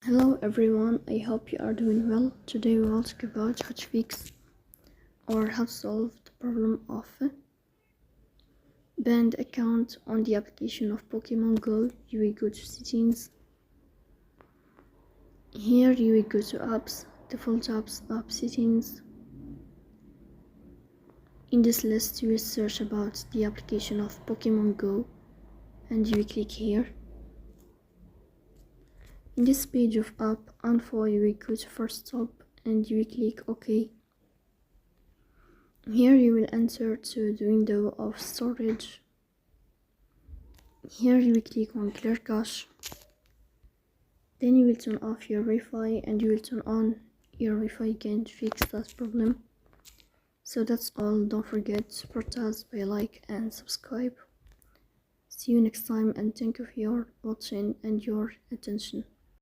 Hello everyone, I hope you are doing well. Today we will talk about how to fix or how to solve the problem of banned account on the application of Pokemon Go. You will go to settings. Here you will go to apps, default apps, app settings. In this list you will search about the application of Pokemon Go and you will click here. In this page of app info you will go to first stop and you will click OK. Here you will enter to the window of storage. Here you will click on clear cache. Then you will turn off your Wi-Fi and you will turn on your Wi-Fi again to fix that problem. So that's all. Don't forget to support us by like and subscribe. See you next time and thank you for your watching and your attention.